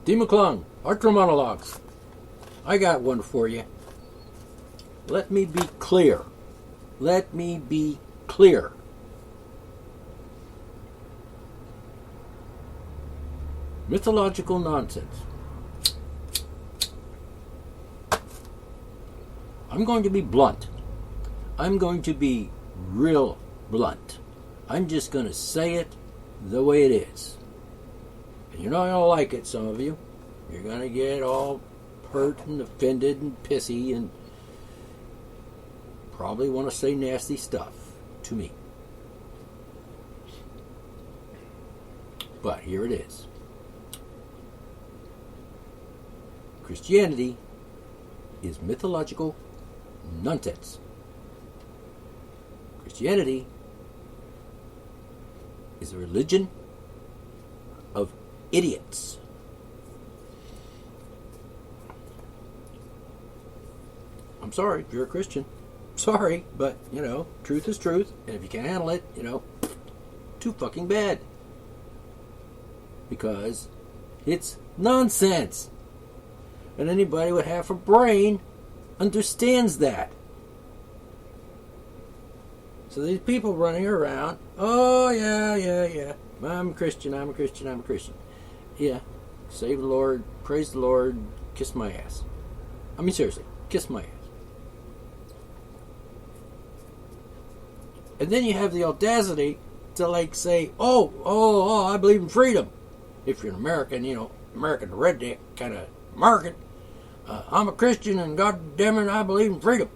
D. McClung, Ultra Monologues. I got one for you. Let me be clear. Let me be clear. Mythological nonsense. I'm going to be blunt. I'm going to be real blunt. I'm just going to say it the way it is. And you're not going to like it, some of you. You're going to get all hurt and offended and pissy and probably want to say nasty stuff to me. But here it is. Christianity is mythological nonsense. Christianity is a religion of idiots. I'm sorry if you're a Christian. Sorry, but, truth is truth. And if you can't handle it, too fucking bad. Because it's nonsense. And anybody with half a brain understands that. So these people running around, oh, yeah. I'm a Christian. Yeah, save the Lord, praise the Lord, kiss my ass. I mean, seriously, kiss my ass. And then you have the audacity to say, oh, I believe in freedom. If you're an American, American redneck kind of American. I'm a Christian and God damn it, I believe in freedom.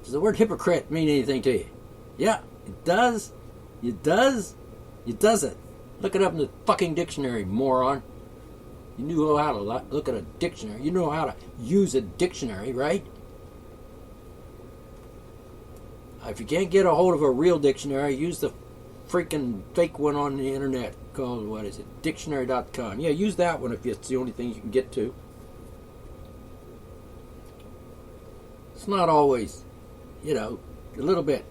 Does the word hypocrite mean anything to you? Yeah, it does. It does. It doesn't. Look it up in the fucking dictionary, moron. You knew how to look at a dictionary. You know how to use a dictionary, right? If you can't get a hold of a real dictionary, use the freaking fake one on the internet called, dictionary.com. Yeah, use that one if it's the only thing you can get to. It's not always, a little bit,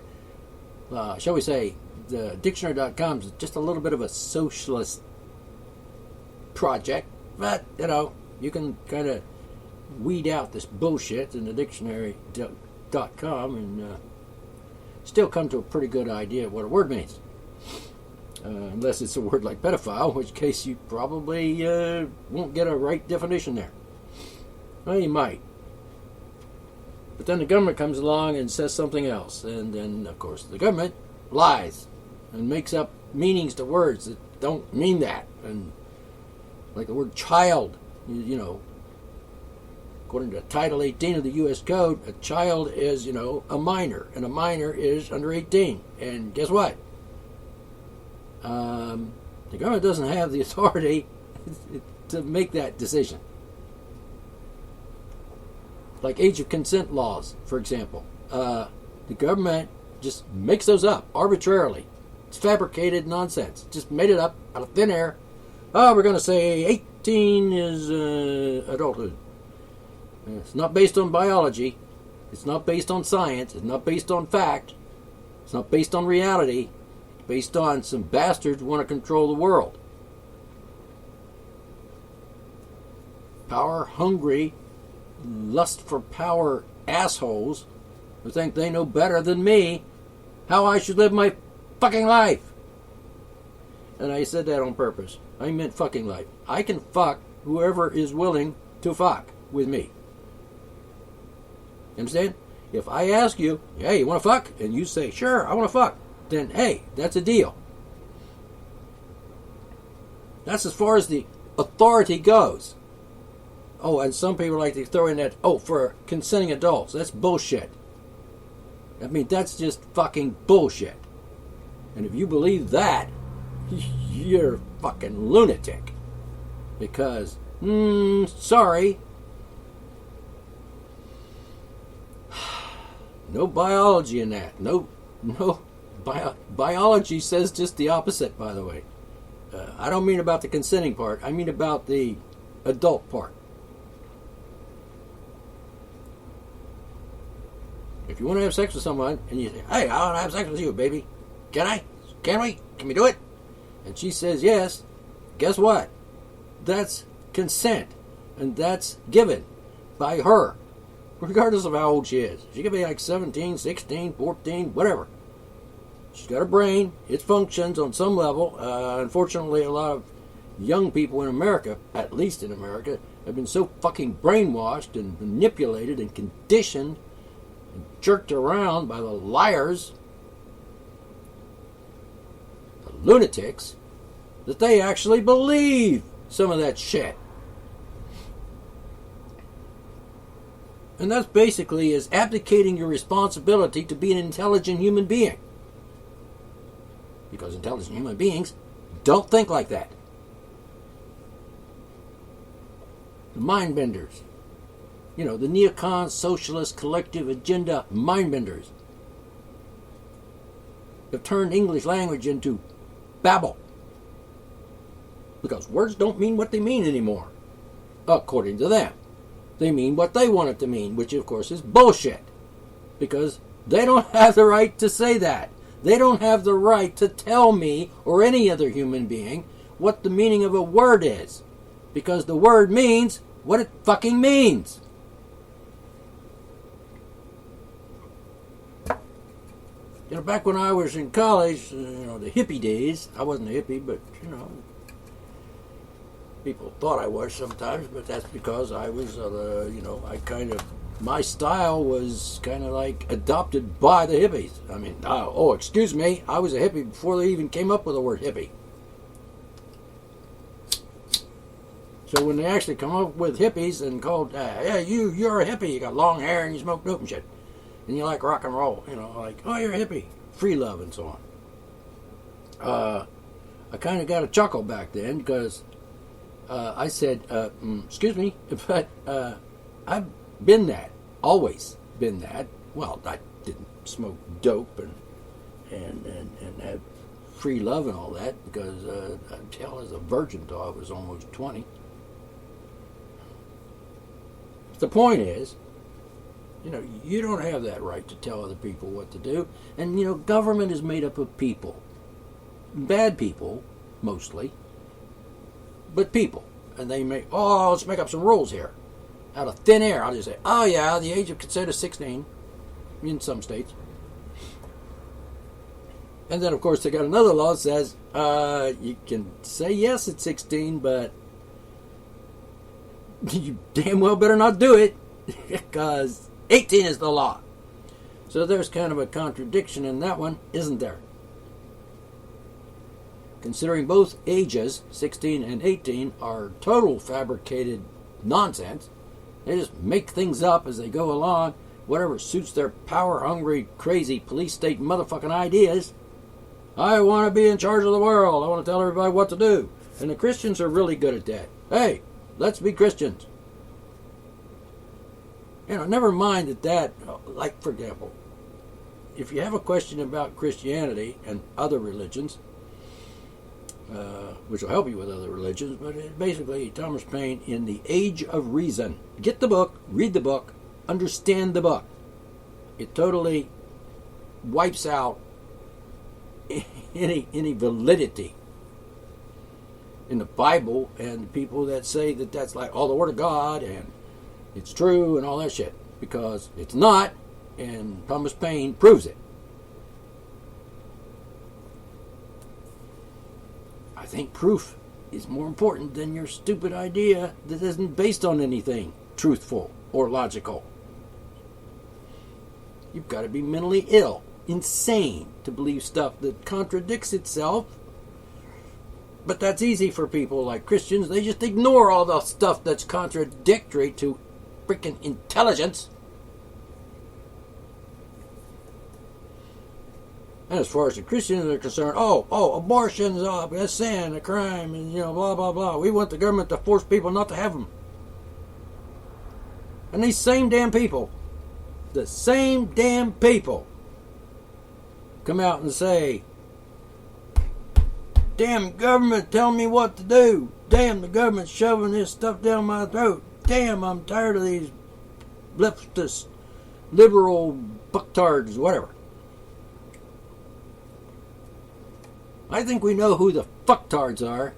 shall we say, the dictionary.com is just a little bit of a socialist project, but, you can kind of weed out this bullshit in the dictionary.com and still come to a pretty good idea of what a word means. Unless it's a word like pedophile, in which case you probably won't get a right definition there. Well, you might. But then the government comes along and says something else. And then, of course, the government lies and makes up meanings to words that don't mean that. And like the word child, according to Title 18 of the U.S. Code, a child is, a minor. And a minor is under 18. And guess what? The government doesn't have the authority to make that decision. Like age of consent laws, for example. The government just makes those up arbitrarily. It's fabricated nonsense. Just made it up out of thin air. Oh, we're going to say 18 is adulthood. It's not based on biology. It's not based on science. It's not based on fact. It's not based on reality. It's based on some bastards who want to control the world. Power-hungry, lust for power assholes who think they know better than me how I should live my fucking life. And I said that on purpose. I meant fucking life. I can fuck whoever is willing to fuck with me. You understand? If I ask you, hey, you want to fuck? And you say, sure, I want to fuck. Then, hey, that's a deal. That's as far as the authority goes. Oh, and some people like to throw in that, for consenting adults. That's bullshit. I mean, that's just fucking bullshit. And if you believe that, you're a fucking lunatic. Because, sorry. No biology in that. No. Biology says just the opposite, by the way. I don't mean about the consenting part. I mean about the adult part. If you want to have sex with someone and you say, hey, I want to have sex with you, baby. Can I? Can we? Can we do it? and she says yes, guess what? That's consent, and that's given by her, regardless of how old she is. She could be like 17, 16, 14, whatever. She's got a brain. It functions on some level. Unfortunately, a lot of young people in America, at least in America, have been so fucking brainwashed and manipulated and conditioned and jerked around by the liars, the lunatics, that they actually believe some of that shit. And that's basically is abdicating your responsibility to be an intelligent human being. Because intelligent human beings don't think like that. The mind benders. You know, the neocon socialist collective agenda mind benders have turned English language into babble. Because words don't mean what they mean anymore. According to them. They mean what they want it to mean, which of course is bullshit. Because they don't have the right to say that. They don't have the right to tell me or any other human being what the meaning of a word is. Because the word means what it fucking means. You know, back when I was in college, the hippie days, I wasn't a hippie, but, people thought I was sometimes, but that's because I was, my style was kind of like adopted by the hippies. I mean, excuse me, I was a hippie before they even came up with the word hippie. So when they actually come up with hippies and called, you're a hippie, you got long hair and you smoke dope and shit, and you like rock and roll, like, oh, you're a hippie, free love and so on. I kind of got a chuckle back then because I said, excuse me, but I've been that, always been that. Well, I didn't smoke dope and have free love and all that because I was a virgin till I was almost 20. The point is, you don't have that right to tell other people what to do. And, government is made up of people. Bad people, mostly. But people. And they let's make up some rules here. Out of thin air, I'll just say, oh yeah, the age of consent is 16. In some states. And then, of course, they got another law that says, you can say yes at 16, but you damn well better not do it, because 18 is the law. So there's kind of a contradiction in that one, isn't there? Considering both ages, 16 and 18, are total fabricated nonsense. They just make things up as they go along, whatever suits their power-hungry, crazy, police-state motherfucking ideas. I want to be in charge of the world. I want to tell everybody what to do. And the Christians are really good at that. Hey, let's be Christians. Never mind that, like, for example, if you have a question about Christianity and other religions, which will help you with other religions, but basically, Thomas Paine in The Age of Reason. Get the book, read the book, understand the book. It totally wipes out any validity in the Bible and people that say that that's like all the Word of God and it's true and all that shit, because it's not, and Thomas Paine proves it. I think proof is more important than your stupid idea that isn't based on anything truthful or logical. You've got to be mentally ill, insane, to believe stuff that contradicts itself. But that's easy for people like Christians. They just ignore all the stuff that's contradictory to freaking intelligence. And as far as the Christians are concerned, abortion's a sin, a crime, and blah, blah, blah. We want the government to force people not to have them. And these same damn people, come out and say, damn government telling me what to do. Damn, the government's shoving this stuff down my throat. Damn, I'm tired of these leftist, liberal bucktards, whatever. I think we know who the fucktards are.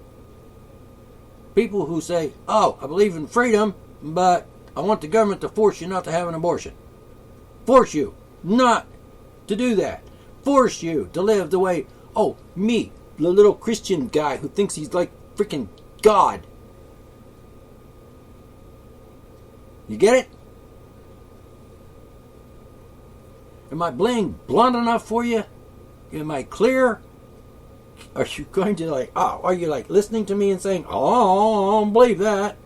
People who say, oh, I believe in freedom, but I want the government to force you not to have an abortion. Force you not to do that. Force you to live the way, oh, me, the little Christian guy who thinks he's like freaking God. You get it? Am I being blunt enough for you? Am I clear? Are you going to are you listening to me and saying, oh, I don't believe that?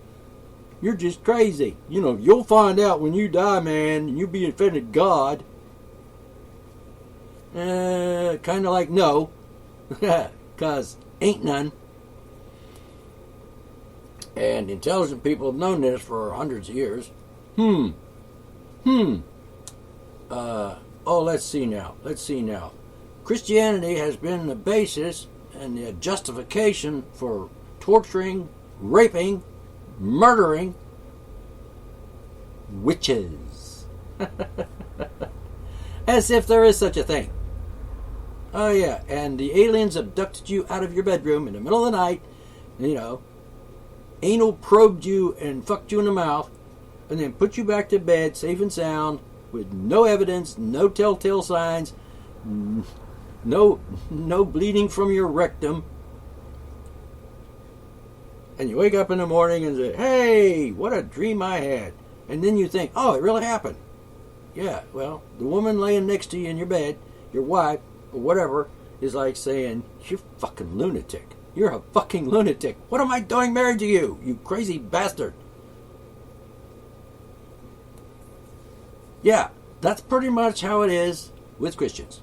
You're just crazy. You'll find out when you die, man, and you'll be offended God. Kind of like no, because ain't none. And intelligent people have known this for hundreds of years. Let's see now. Christianity has been the basis and the justification for torturing, raping, murdering witches. As if there is such a thing. Oh yeah, and the aliens abducted you out of your bedroom in the middle of the night, anal probed you and fucked you in the mouth, and then put you back to bed safe and sound with no evidence, no telltale signs, no bleeding from your rectum. And you wake up in the morning and say, hey, what a dream I had. And then you think, oh, it really happened. Yeah, well, the woman laying next to you in your bed, your wife, or whatever, is like saying, you're a fucking lunatic. You're a fucking lunatic. What am I doing married to you, you crazy bastard? Yeah, that's pretty much how it is with Christians.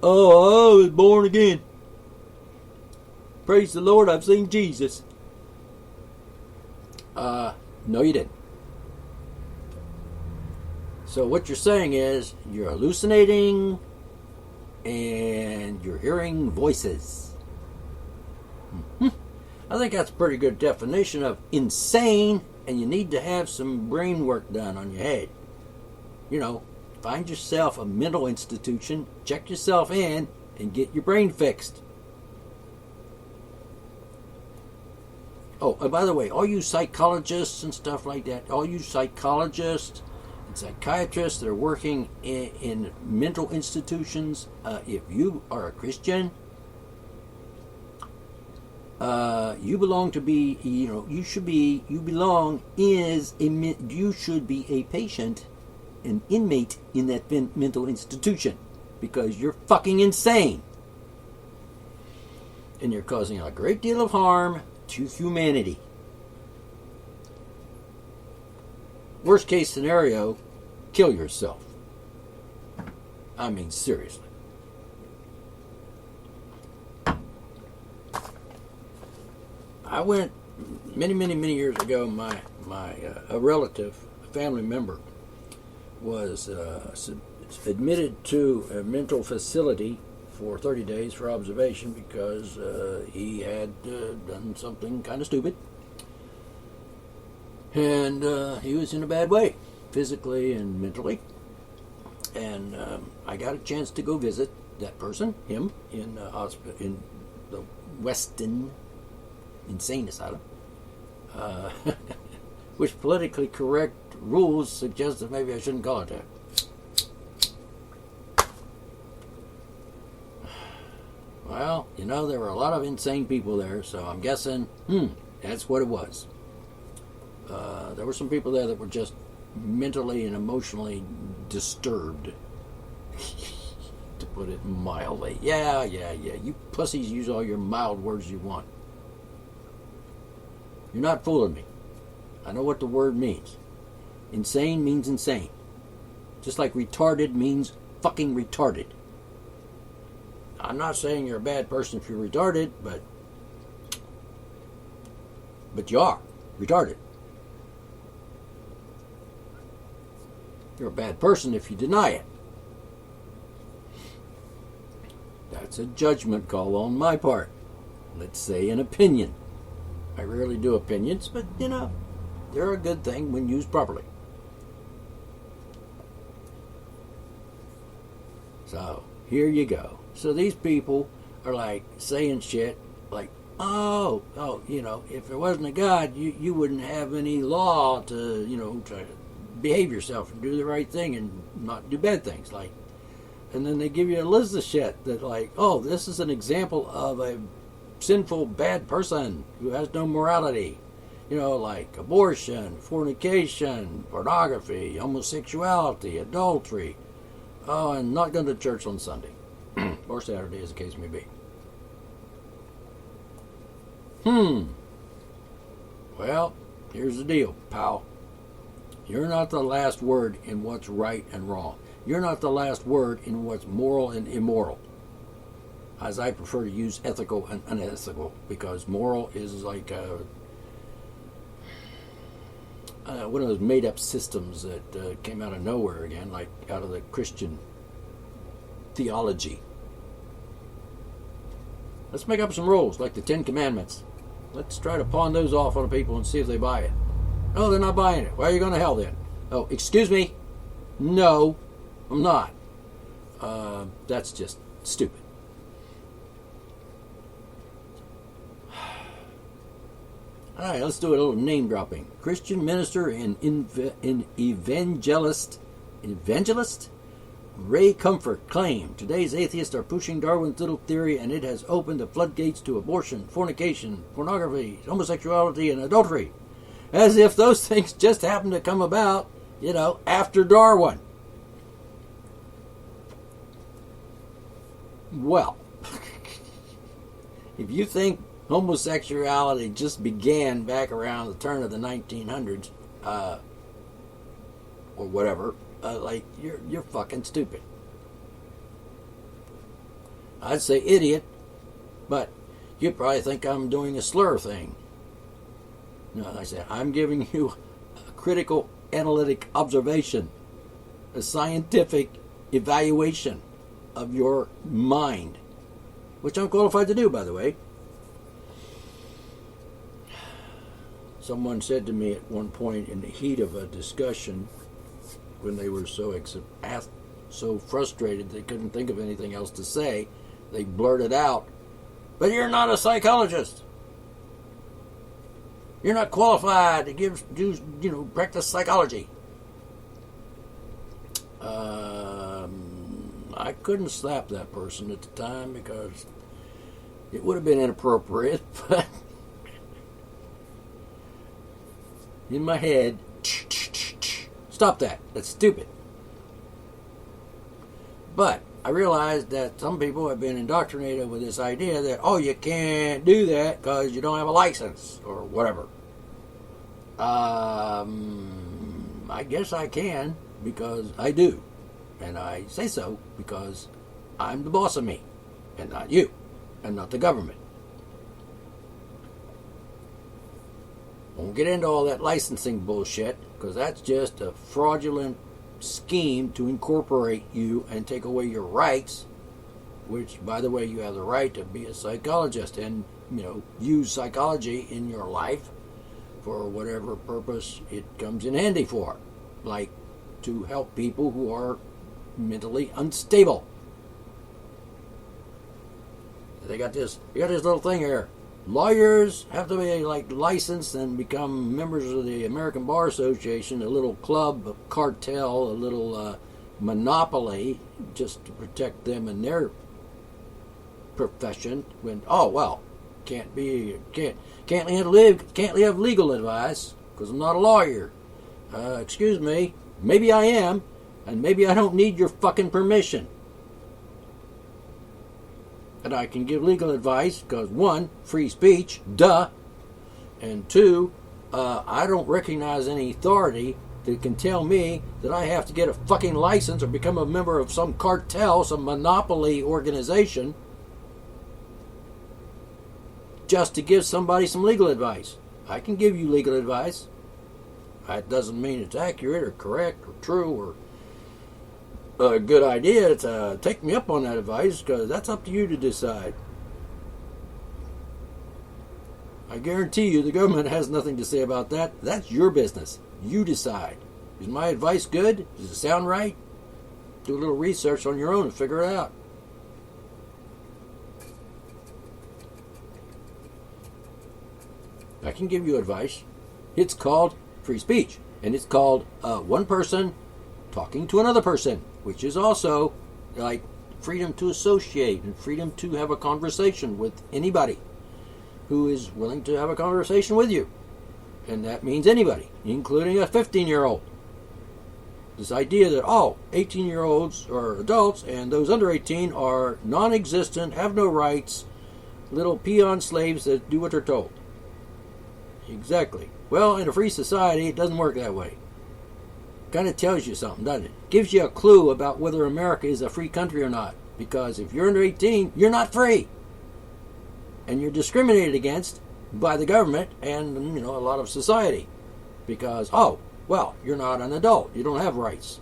Oh, I was born again. Praise the Lord, I've seen Jesus. No, you didn't. So what you're saying is you're hallucinating and you're hearing voices. I think that's a pretty good definition of insane, and you need to have some brain work done on your head. Find yourself a mental institution, check yourself in, and get your brain fixed. Oh, and by the way, all you psychologists and stuff like that, all you psychologists and psychiatrists that are working in mental institutions, if you are a Christian, you belong to be, you should be a patient, an inmate in that mental institution, because you're fucking insane. And you're causing a great deal of harm to humanity. Worst case scenario, kill yourself. I mean, seriously. I went many years ago. A relative, a family member, was admitted to a mental facility for 30 days for observation because he had done something kind of stupid. And he was in a bad way, physically and mentally. And I got a chance to go visit that person, him, in the Weston Insane Asylum. Which politically correct rules suggest that maybe I shouldn't call it that. Well, there were a lot of insane people there, so I'm guessing, that's what it was. There were some people there that were just mentally and emotionally disturbed, to put it mildly. Yeah. You pussies use all your mild words you want. You're not fooling me. I know what the word means. Insane means insane. Just like retarded means fucking retarded. I'm not saying you're a bad person if you're retarded, but you are retarded. You're a bad person if you deny it. That's a judgment call on my part. Let's say an opinion. I rarely do opinions, but they're a good thing when used properly. So, here you go. So these people are like saying shit like, oh, if there wasn't a God, you wouldn't have any law to, to behave yourself and do the right thing and not do bad things. Like, and then they give you a list of shit that like, oh, this is an example of a sinful, bad person who has no morality. Like abortion, fornication, pornography, homosexuality, adultery. Oh, and not going to church on Sunday. Or Saturday, as the case may be. Well, here's the deal, pal. You're not the last word in what's right and wrong. You're not the last word in what's moral and immoral. As I prefer to use ethical and unethical, because moral is like one of those made-up systems that came out of nowhere again, like out of the Christian theology. Let's make up some rules, like the Ten Commandments. Let's try to pawn those off on people and see if they buy it. Oh, they're not buying it. Why are you going to hell then? Oh, excuse me? No, I'm not. That's just stupid. All right, let's do a little name dropping. Christian minister and evangelist Ray Comfort claimed today's atheists are pushing Darwin's little theory and it has opened the floodgates to abortion, fornication, pornography, homosexuality, and adultery. As if those things just happened to come about, after Darwin. Well, if you think homosexuality just began back around the turn of the 1900s, or whatever, you're fucking stupid. I'd say idiot, but you probably think I'm doing a slur thing. No, like I said, I'm giving you a critical analytic observation, a scientific evaluation of your mind, which I'm qualified to do, by the way. Someone said to me at one point in the heat of a discussion, when they were so frustrated they couldn't think of anything else to say, they blurted out, "But you're not a psychologist. You're not qualified to practice psychology." I couldn't slap that person at the time because it would have been inappropriate, but in my head, stop that. That's stupid. But I realized that some people have been indoctrinated with this idea that, oh, you can't do that because you don't have a license or whatever. I guess I can because I do. And I say so because I'm the boss of me and not you and not the government. Won't get into all that licensing bullshit because that's just a fraudulent scheme to incorporate you and take away your rights, which, by the way, you have the right to be a psychologist and, use psychology in your life for whatever purpose it comes in handy for, like to help people who are mentally unstable. They got this little thing here. Lawyers have to be licensed and become members of the American Bar Association, a little club, a cartel, a little monopoly, just to protect them and their profession. When can't have legal advice because I'm not a lawyer. Excuse me, maybe I am, and maybe I don't need your fucking permission. And I can give legal advice because, one, free speech, duh, and two, I don't recognize any authority that can tell me that I have to get a fucking license or become a member of some cartel, some monopoly organization just to give somebody some legal advice. I can give you legal advice. That doesn't mean it's accurate or correct or true or a good idea to take me up on that advice because that's up to you to decide. I guarantee you the government has nothing to say about that. That's your business. You decide. Is my advice good? Does it sound right? Do a little research on your own and figure it out. I can give you advice. It's called free speech. And it's called one person talking to another person, which is also like freedom to associate and freedom to have a conversation with anybody who is willing to have a conversation with you. And that means anybody, including a 15-year-old. This idea that, 18-year-olds are adults and those under 18 are non-existent, have no rights, little peon slaves that do what they're told. Exactly. Well, in a free society, it doesn't work that way. Kind of tells you something, doesn't it? Gives you a clue about whether America is a free country or not. Because if you're under 18, you're not free. And you're discriminated against by the government and, a lot of society. Because, you're not an adult. You don't have rights.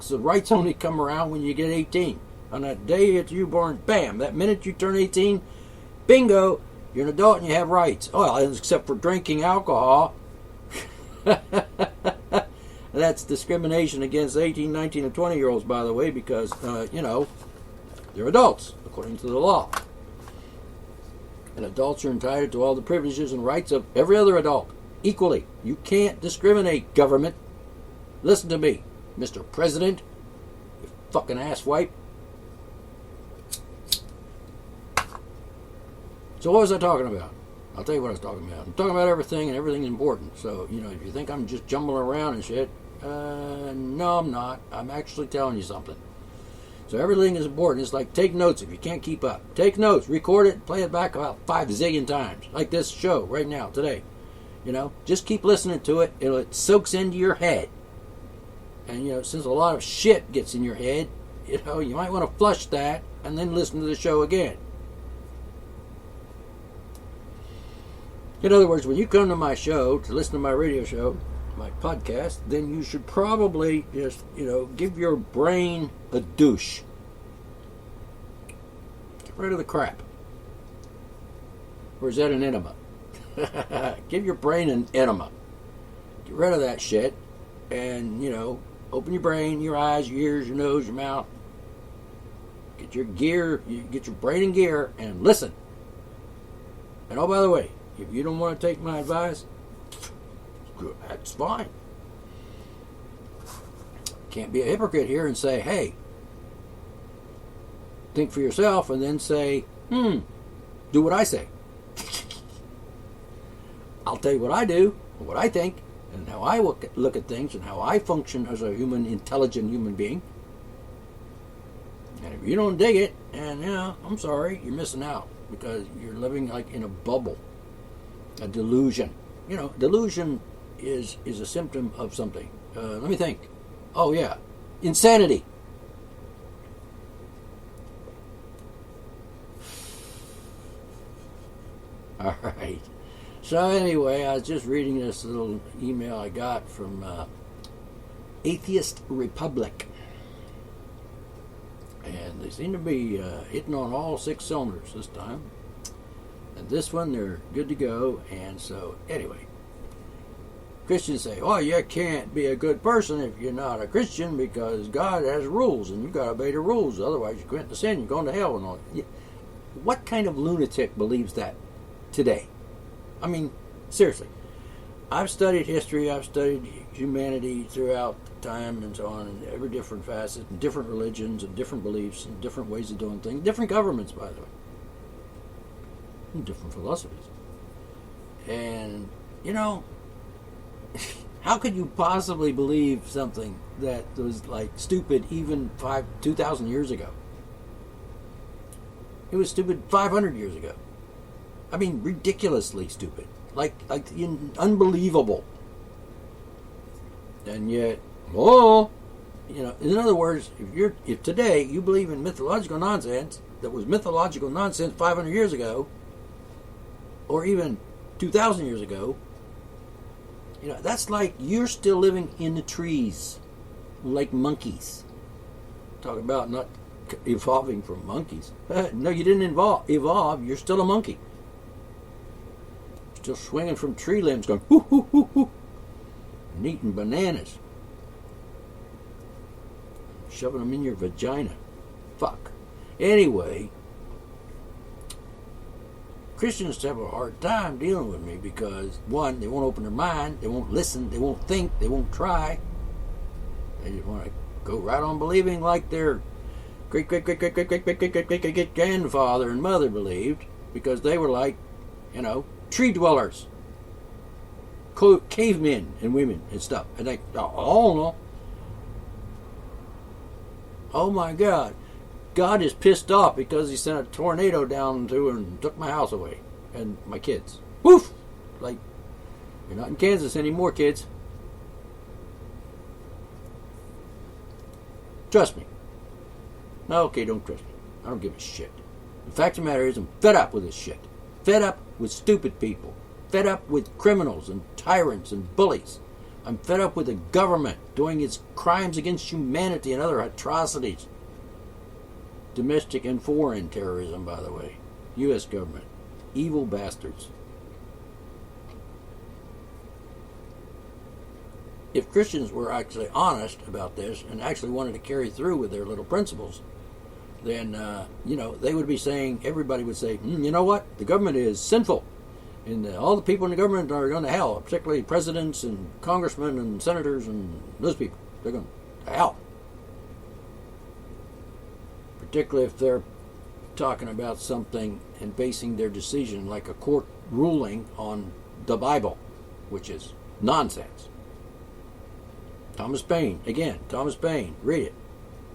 So rights only come around when you get 18. On that day that you're born, bam, that minute you turn 18, bingo, you're an adult and you have rights. Except for drinking alcohol. That's discrimination against 18, 19, and 20-year-olds, by the way, because, they're adults, according to the law. And adults are entitled to all the privileges and rights of every other adult, equally. You can't discriminate, government. Listen to me, Mr. President, you fucking asswipe. So what was I talking about? I'll tell you what I was talking about. I'm talking about everything, and everything's important. So, if you think I'm just jumbling around and shit, no, I'm not. I'm actually telling you something. So everything is important. It's like take notes if you can't keep up. Take notes, record it, play it back about 5 zillion times. Like this show right now, today. Just keep listening to it. It soaks into your head. And, since a lot of shit gets in your head, you might want to flush that and then listen to the show again. In other words, when you come to my show, to listen to my radio show, my podcast, then you should probably just, give your brain a douche. Get rid of the crap. Or is that an enema? Give your brain an enema. Get rid of that shit and, open your brain, your eyes, your ears, your nose, your mouth. Get your brain in gear and listen. And by the way, if you don't want to take my advice, that's fine. Can't be a hypocrite here and say, hey, think for yourself, and then say, do what I say. I'll tell you what I do, what I think, and how I look at things, and how I function as a intelligent human being. And if you don't dig it, and I'm sorry, you're missing out, because you're living like in a bubble. A delusion. Delusion is a symptom of something. Let me think. Oh, yeah. Insanity. All right. So anyway, I was just reading this little email I got from Atheist Republic. And they seem to be hitting on all 6 cylinders this time. And this one, they're good to go. And so, anyway, Christians say, you can't be a good person if you're not a Christian because God has rules and you've got to obey the rules. Otherwise, you commit the sin, you're going to hell and all. What kind of lunatic believes that today? I mean, seriously. I've studied history, I've studied humanity throughout time and so on, and every different facet, and different religions and different beliefs and different ways of doing things, different governments, by the way. Different philosophies. And, how could you possibly believe something that was like stupid even 2,000 years ago? It was stupid 500 years ago. I mean, ridiculously stupid. Like unbelievable. And yet, in other words, if today you believe in mythological nonsense that was mythological nonsense 500 years ago, or even 2,000 years ago, that's like you're still living in the trees, like monkeys. Talk about not evolving from monkeys. No, you didn't evolve. You're still a monkey. Still swinging from tree limbs, going hoo hoo hoo hoo, and eating bananas, shoving them in your vagina. Fuck. Anyway. Christians have a hard time dealing with me because, one, they won't open their mind, they won't listen, they won't think, they won't try. They just want to go right on believing like their great grandfather and mother believed, because they were like, tree dwellers, cavemen and women and stuff. And they, oh no, oh my God, God is pissed off because he sent a tornado down to and took my house away and my kids. Woof! Like, you're not in Kansas anymore, kids. Trust me. No, okay, don't trust me. I don't give a shit. The fact of the matter is, I'm fed up with this shit. Fed up with stupid people. Fed up with criminals and tyrants and bullies. I'm fed up with the government doing its crimes against humanity and other atrocities. Domestic and foreign terrorism, by the way. U.S. government. Evil bastards. If Christians were actually honest about this and actually wanted to carry through with their little principles, then, they would be saying, everybody would say, you know what? The government is sinful. And all the people in the government are going to hell, particularly presidents and congressmen and senators and those people. They're going to hell. Particularly if they're talking about something and basing their decision like a court ruling on the Bible, which is nonsense. Thomas Paine, read it.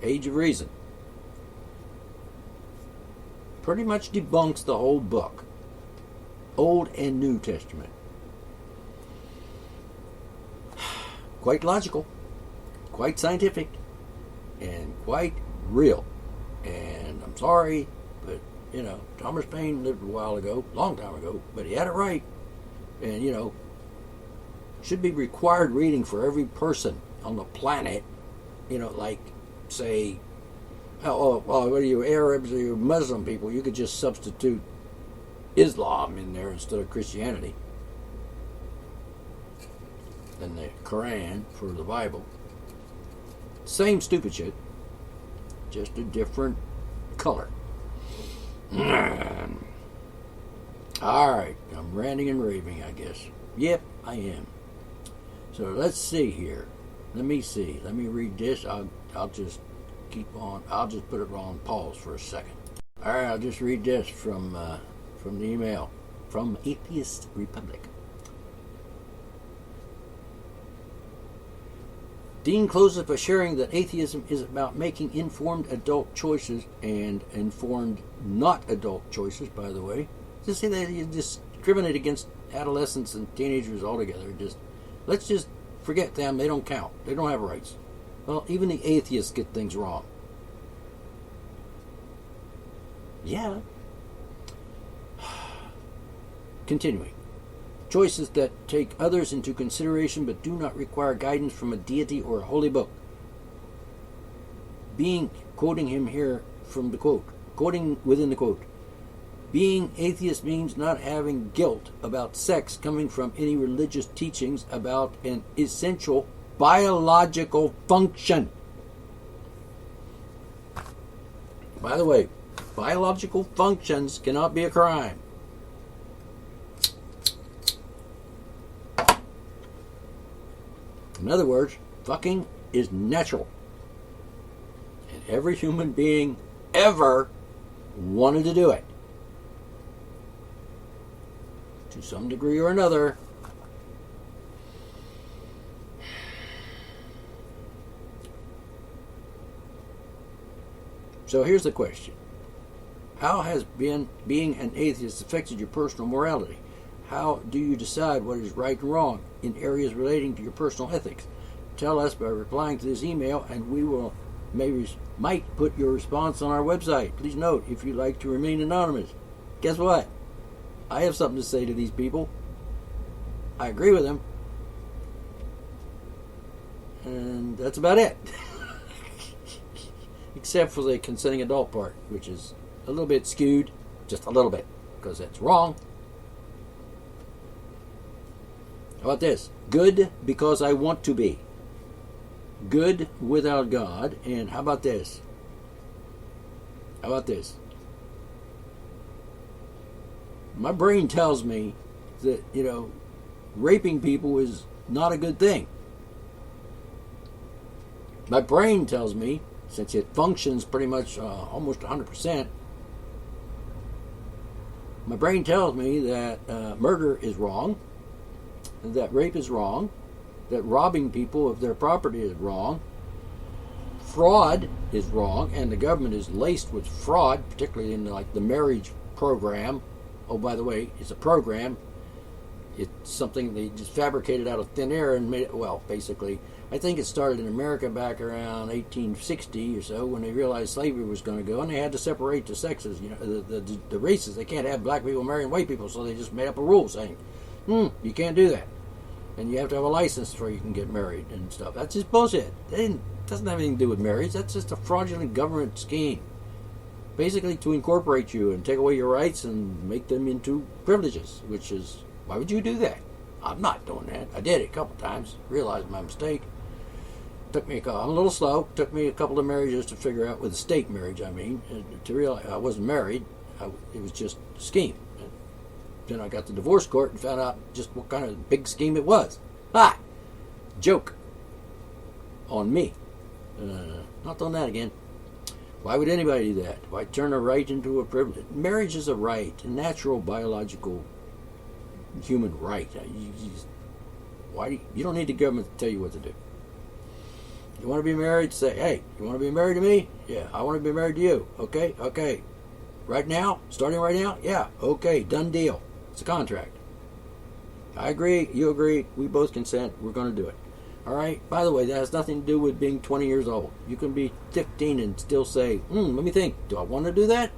Age of Reason. Pretty much debunks the whole book. Old and New Testament. Quite logical, quite scientific, and quite real. And I'm sorry, but, Thomas Paine lived a while ago, long time ago, but he had it right. And, should be required reading for every person on the planet, like, say, what are you, Arabs or you Muslim people? You could just substitute Islam in there instead of Christianity. And the Quran for the Bible. Same stupid shit, just a different color. Alright, I'm ranting and raving, I guess. Yep, I am. So let's see here. Let me see. Let me read this. I'll just keep on. I'll just put it on pause for a second. Alright, I'll just read this from the email. From Atheist Republic. Dean closes by sharing that atheism is about making informed adult choices and informed not adult choices, by the way. Just say that you discriminate against adolescents and teenagers altogether. Let's just forget them. They don't count. They don't have rights. Well, even the atheists get things wrong. Yeah. Continuing. Choices that take others into consideration but do not require guidance from a deity or a holy book. Quoting him here from the quote, quoting within the quote, being atheist means not having guilt about sex coming from any religious teachings about an essential biological function. By the way, biological functions cannot be a crime. In other words, fucking is natural. And every human being ever wanted to do it. To some degree or another. So here's the question. How has being an atheist affected your personal morality? How do you decide what is right and wrong in areas relating to your personal ethics? Tell us by replying to this email, and we might put your response on our website. Please note, if you'd like to remain anonymous. Guess what? I have something to say to these people. I agree with them. And that's about it. Except for the consenting adult part, which is a little bit skewed. Just a little bit. Because that's wrong. How about this? Good because I want to be. Good without God. And how about this? My brain tells me that, raping people is not a good thing. My brain tells me, since it functions pretty much almost 100%, my brain tells me that murder is wrong, that rape is wrong, that robbing people of their property is wrong, fraud is wrong, and the government is laced with fraud, particularly in the marriage program. Oh, by the way, it's a program. It's something they just fabricated out of thin air and made it, well, basically, I think it started in America back around 1860 or so when they realized slavery was going to go, and they had to separate the sexes, the races. They can't have black people marrying white people, so they just made up a rule saying, you can't do that. And you have to have a license before you can get married and stuff. That's just bullshit. It doesn't have anything to do with marriage. That's just a fraudulent government scheme. Basically to incorporate you and take away your rights and make them into privileges, which is, why would you do that? I'm not doing that. I did it a couple times, realized my mistake. I'm a little slow. Took me a couple of marriages to figure out, with a state marriage, to realize I wasn't married. It was just a scheme. And then I got to divorce court and found out just what kind of big scheme it was. Joke on me. Not doing that again. Why would anybody do that? Why turn a right into a privilege? Marriage is a right, a natural, biological, human right. You don't need the government to tell you what to do. You want to be married? Say, hey, you want to be married to me? Yeah, I want to be married to you. Okay. Right now? Starting right now? Yeah, okay, done deal. It's a contract. I agree, you agree, we both consent, we're going to do it. All right? By the way, that has nothing to do with being 20 years old. You can be 15 and still say, let me think, do I want to do that?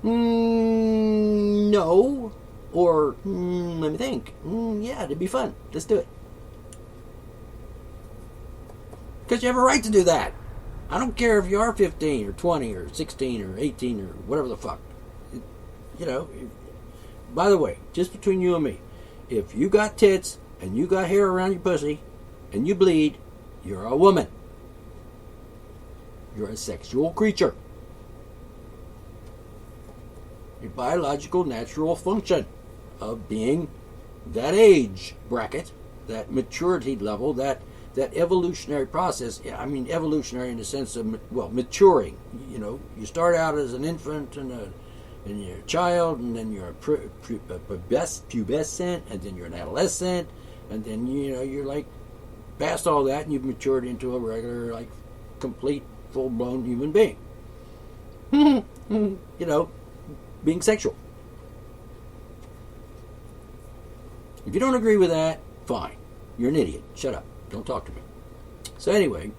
No. Or, let me think. Yeah, it'd be fun. Let's do it. Because you have a right to do that. I don't care if you are 15 or 20 or 16 or 18 or whatever the fuck. By the way, just between you and me, if you got tits and you got hair around your pussy and you bleed, you're a woman. You're a sexual creature. Your biological natural function of being that age bracket, that maturity level, that evolutionary process. Evolutionary in the sense of, maturing. You start out as an infant and you're a child, and then you're a pubescent, and then you're an adolescent, and then you're like past all that, and you've matured into a regular, complete, full-blown human being. Being sexual. If you don't agree with that, fine. You're an idiot. Shut up. Don't talk to me. So anyway,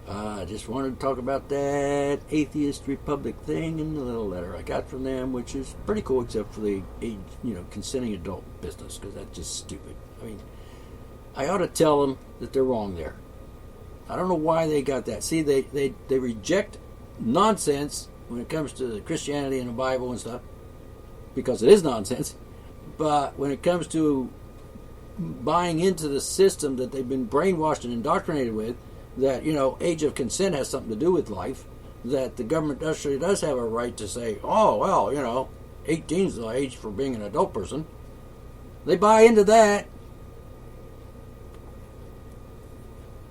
I just wanted to talk about that Atheist Republic thing in the little letter I got from them, which is pretty cool, except for the age, consenting adult business, because that's just stupid. I ought to tell them that they're wrong there. I don't know why they got that. See, they reject nonsense when it comes to Christianity and the Bible and stuff, because it is nonsense. But when it comes to buying into the system that they've been brainwashed and indoctrinated with, that, age of consent has something to do with life, that the government actually does have a right to say, 18 is the age for being an adult person. They buy into that.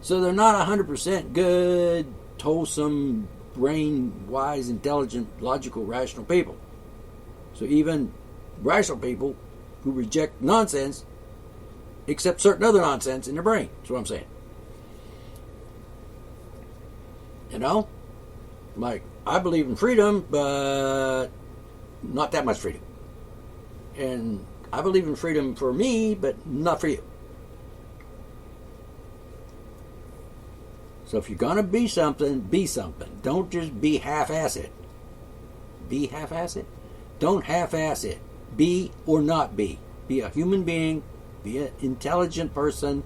So they're not 100% good, wholesome, brain-wise, intelligent, logical, rational people. So even rational people who reject nonsense accept certain other nonsense in their brain. That's what I'm saying. I believe in freedom, but not that much freedom. And I believe in freedom for me, but not for you. So if you're going to be something, be something. Don't just be half-ass it. Be half-ass it? Don't half-ass it. Be or not be. Be a human being, be an intelligent person,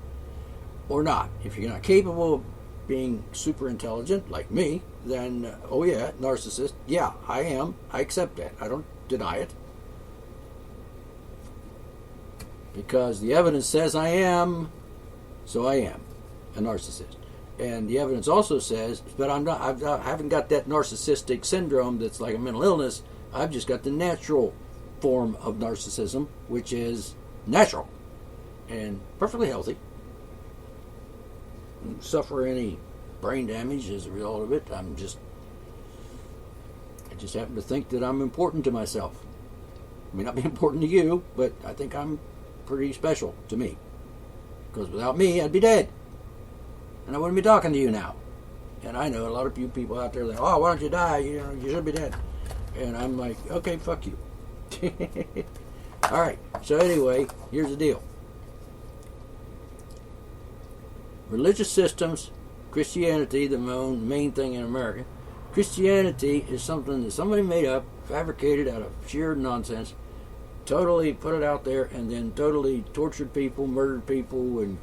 or not. If you're not capable of being super intelligent, like me, then, narcissist. Yeah, I am. I accept that. I don't deny it. Because the evidence says I am, so I am a narcissist. And the evidence also says, but I haven't got that narcissistic syndrome that's like a mental illness, I've just got the natural form of narcissism, which is natural and perfectly healthy. I don't suffer any brain damage as a result of it. I just happen to think that I'm important to myself. I may not be important to you, but I think I'm pretty special to me. Because without me, I'd be dead. And I wouldn't be talking to you now. And I know a lot of you people out there that, oh, why don't you die? You should be dead. And I'm like, okay, fuck you. All right. So anyway, here's the deal. Religious systems, Christianity, the main thing in America. Christianity is something that somebody made up, fabricated out of sheer nonsense, totally put it out there, and then totally tortured people, murdered people, and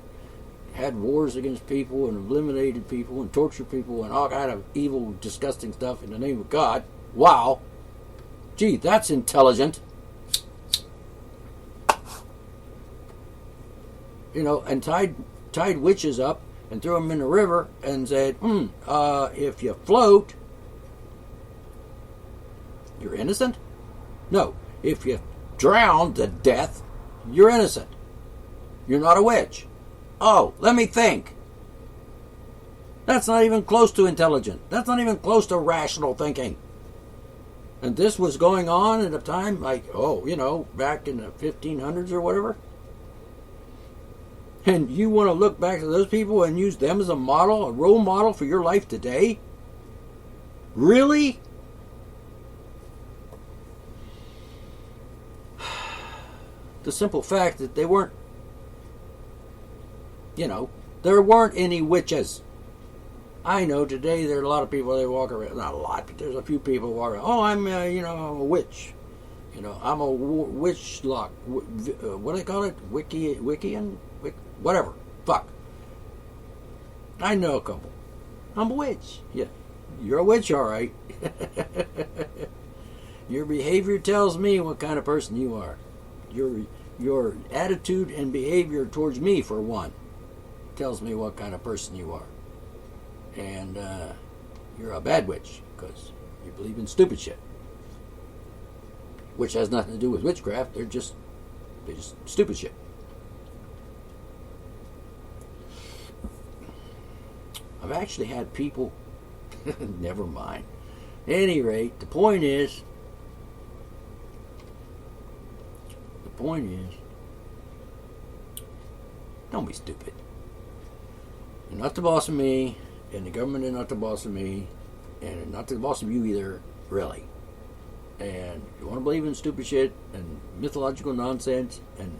had wars against people, and eliminated people, and tortured people, and all kind of evil, disgusting stuff in the name of God. Wow. Gee, that's intelligent. And tied witches up and threw them in the river and said, if you float, you're innocent? No, if you drown to death, you're innocent. You're not a witch. Oh, let me think. That's not even close to intelligent. That's not even close to rational thinking. And this was going on at a time like, back in the 1500s or whatever. And you want to look back to those people and use them as a model, a role model for your life today? Really? The simple fact that they weren't, there weren't any witches. I know today there are a lot of people that walk around, not a lot, but there's a few people who walk around, I'm a witch. I'm a witch lock. What do they call it? Wiccan? Whatever. Fuck. I know a couple. I'm a witch. Yeah. You're a witch, all right. Your behavior tells me what kind of person you are. Your attitude and behavior towards me, for one, tells me what kind of person you are. And you're a bad witch because you believe in stupid shit. Which has nothing to do with witchcraft. They're just stupid shit. I've actually had people... Never mind. At any rate, the point is... Don't be stupid. You're not the boss of me, and the government is not the boss of me, and not the boss of you either, really. And you want to believe in stupid shit and mythological nonsense and,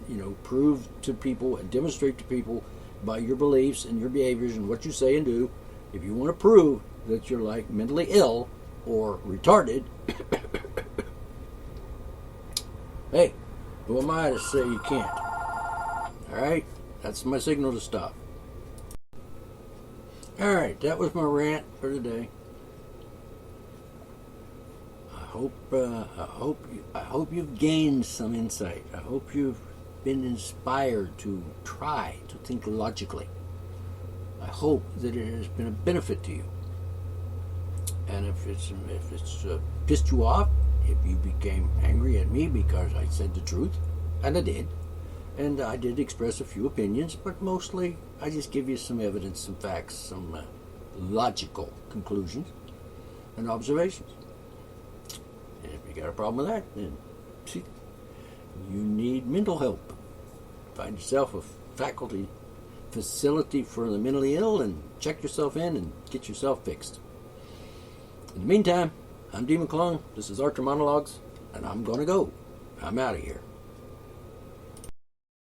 prove to people and demonstrate to people by your beliefs and your behaviors and what you say and do, if you want to prove that you're like mentally ill or retarded, hey, who am I to say you can't? Alright? That's my signal to stop. Alright, that was my rant for today. I hope you've gained some insight. I hope you've been inspired to try to think logically. I hope that it has been a benefit to you. And if it's pissed you off, if you became angry at me because I said the truth, and I did, and I did express a few opinions, but mostly I just give you some evidence, some facts, some logical conclusions and observations. And if you got a problem with that, then see, you need mental help. Find yourself a facility for the mentally ill and check yourself in and get yourself fixed. In the meantime, I'm D. McClung. This is Archer Monologues, and I'm going to go. I'm out of here.